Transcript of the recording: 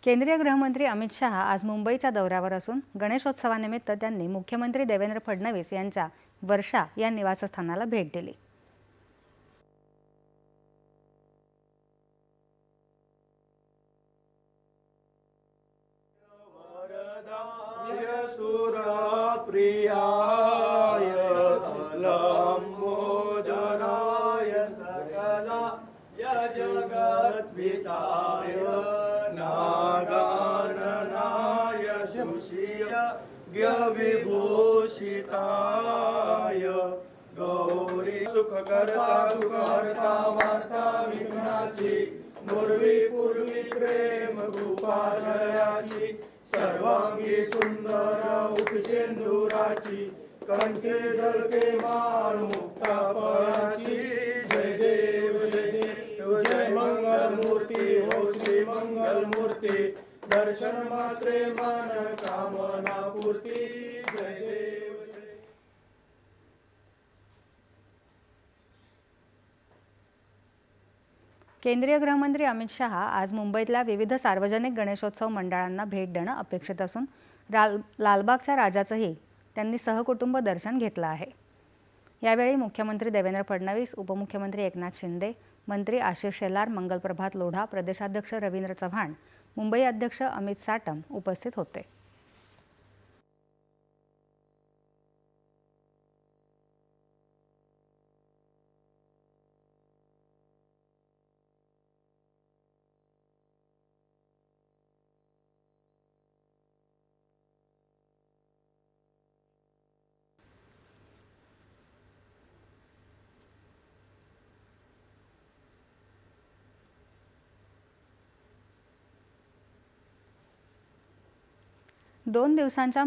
केंद्रीय गृहमंत्री अमित शहा आज मुंबईच्या दौऱ्यावर असून गणेशोत्सवानिमित्त त्यांनी मुख्यमंत्री देवेंद्र फडणवीस यांच्या वर्षा या निवासस्थानाला भेट दिली। विभूषिताय गौरी सुखकर्ता दुःखहर्ता वार्ता विघ्नाची पूर्वी पूर्वी प्रेम गोपाजयाची सर्वांगी सुंदर उपसेंदुराची कंठे झलके माळ मुक्ता फळाची जय देव जय देव जय मंगल मूर्ती हो श्री मंगल मूर्ती दर्शन मात्रे मन कामना पूर्ती जय देव जय। केंद्रीय गृहमंत्री अमित शहा आज मुंबईतल्या विविध सार्वजनिक गणेशोत्सव मंडळांना भेट देणं अपेक्षित असून लालबागच्या राजाचंही त्यांनी सहकुटुंब दर्शन घेतलं आहे। यावेळी मुख्यमंत्री देवेंद्र फडणवीस, उपमुख्यमंत्री एकनाथ शिंदे, मंत्री आशिष शेलार, मंगलप्रभात लोढा, प्रदेशाध्यक्ष रवींद्र चव्हाण, मुंबई अध्यक्ष अमित साटम उपस्थित होते। दोन दिवसांच्या